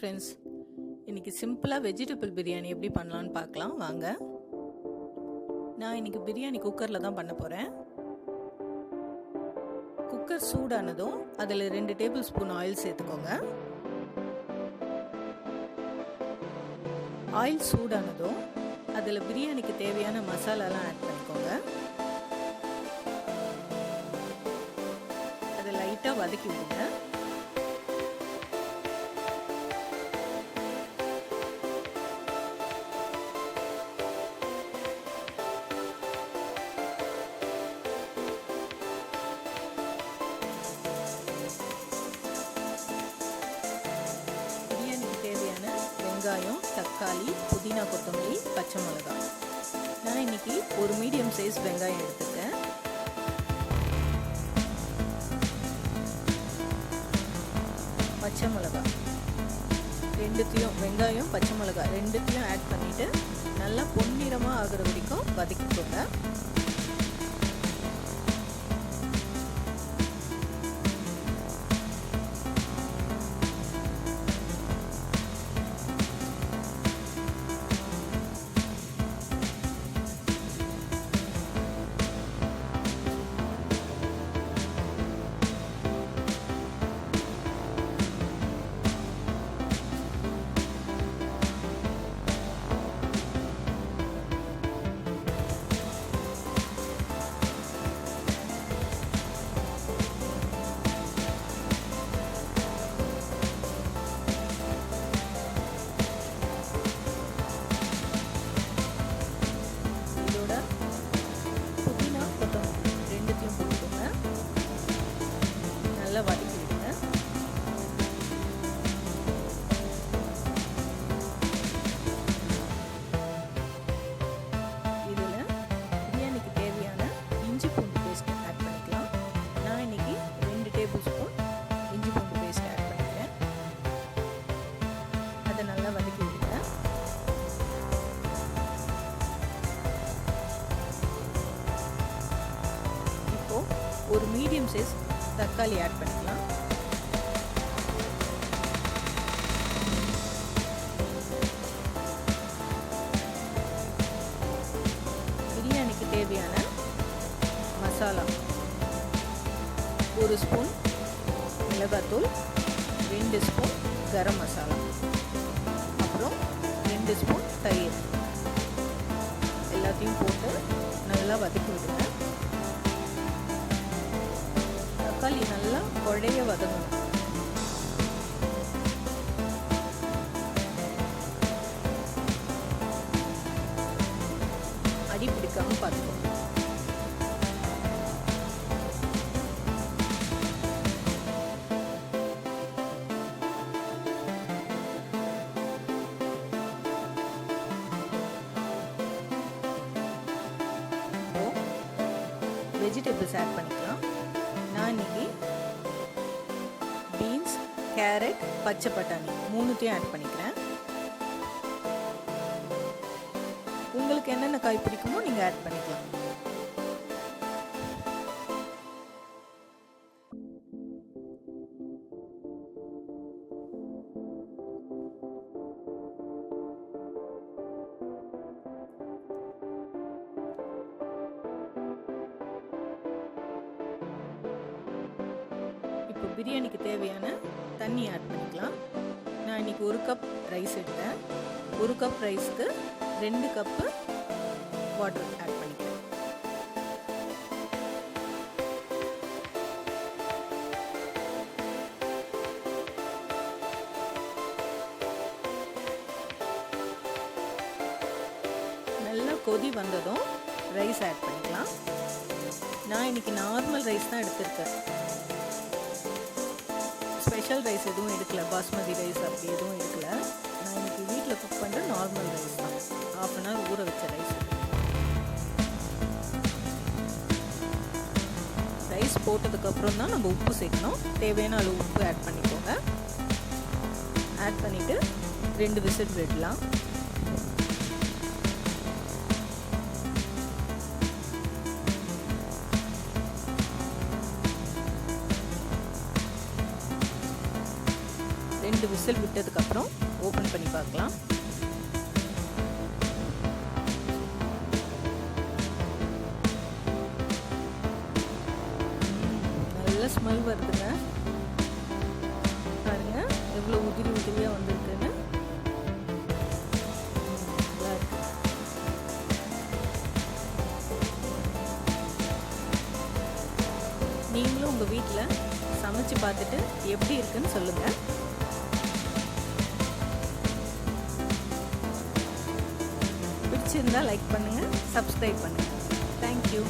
Friends, இன்றைக்கி சிம்பிளாக vegetable biryani எப்படி பண்ணலான்னு பார்க்கலாம் வாங்க. நான் இன்றைக்கி பிரியாணி குக்கரில் தான் பண்ண போகிறேன். குக்கர் சூடானதும் அதில் 2 டேபிள் ஸ்பூன் ஆயில் சேர்த்துக்கோங்க. ஆயில் சூடானதும் அதில் பிரியாணிக்கு தேவையான மசாலாலாம் ஆட் பண்ணிக்கோங்க. அதை லைட்டாக வதக்கி விடுங்க. வெங்காயம், தக்காளி, புதினா, கொத்தமல்லி, பச்சை மிளகாய். நான் இன்னைக்கு ஒரு மீடியம் சைஸ் வெங்காயம் எடுத்துருக்கேன். பச்சை மிளகாய் ரெண்டுத்தையும், வெங்காயம் பச்சை மிளகாய் ரெண்டுத்தையும் ஆட் பண்ணிட்டு நல்லா பொன்னிறமாக ஆகுற வரைக்கும் வதக்கிக்கோங்க. நல்லா வதக்கி விடுங்க. இதில் பிரியாணிக்கு தேவையான இஞ்சி பூண்டு பேஸ்ட் ஆட் பண்ணிக்கலாம். நான் இன்னைக்கு 2 டேபிள் ஸ்பூன் இஞ்சி பூண்டு பேஸ்ட் ஆட் பண்ணிக்கிறேன். அதை நல்லா வதக்கி விடுங்க. இப்போ ஒரு மீடியம் சைஸ் தக்காளி ஆட் பண்ணிக்கலாம். பிரியாணிக்கு தேவையான மசாலா 1 ஸ்பூன் மிளகாத்தூள், 2 ஸ்பூன் கரம் மசாலா, அப்புறம் 2 ஸ்பூன் தயிர் எல்லாத்தையும் போட்டு நல்லா வதக்கி விடுங்க. தக்காளி நல்லா குழைய வதங்கணும். அடி பிடிக்காம பார்த்துக்கணும். வெஜிடபிள்ஸ் ஆட் பண்ணிக்கலாம். நான் இன்னைக்கு பீன்ஸ், கேரட், பச்சை பட்டாணி 3த்தையும் ஆட் பண்ணிக்கிறேன். உங்களுக்கு என்னென்ன காய் பிடிக்குமோ நீங்கள் ஆட் பண்ணிக்கலாம். இப்போ பிரியாணிக்கு தேவையான தண்ணி ஆட் பண்ணிக்கலாம். நான் இன்னைக்கு 1 கப் ரைஸ் எடுத்தேன். 1 கப் ரைஸ்க்கு 2 கப்பு வாட்டர் ஆட் பண்ணிக்கிறேன். நல்லா கொதி வந்ததும் ரைஸ் ஆட் பண்ணிக்கலாம். நான் இன்னைக்கு நார்மல் ரைஸ் தான் எடுத்திருக்கேன். ஸ்பெஷல் ரைஸ் எதுவும் எடுக்கல, பாஸ்மதி ரைஸ் அப்படி எதுவும் எடுக்கல. நான் இன்னைக்கு வீட்டில் குக் பண்ணுற நார்மல் ரைஸ் தான், 1/2 அன் ஹவர் ஊற வச்ச ரைஸ். ரைஸ் போட்டதுக்கப்புறம் தான் நம்ம உப்பு சேர்க்கணும். தேவையான அளவு உப்பு ஆட் பண்ணிக்கோங்க. ஆட் பண்ணிவிட்டு 2 விசில் விடலாம். 2 விசில் விட்டதுக்கப்புறம் ஓப்பன் பண்ணி பார்க்கலாம். நல்ல ஸ்மெல் வருதுங்க. பாருங்க எவ்வளோ உதிரி உதிரியாக வந்திருக்குன்னு. நல்லா இருக்கு. நீங்களும் உங்கள் வீட்டில் சமைச்சு பார்த்துட்டு எப்படி இருக்குன்னு சொல்லுங்கள். பிடிச்சிருந்தா லைக் பண்ணுங்கள், சப்ஸ்கிரைப் பண்ணுங்கள். தேங்க்யூ.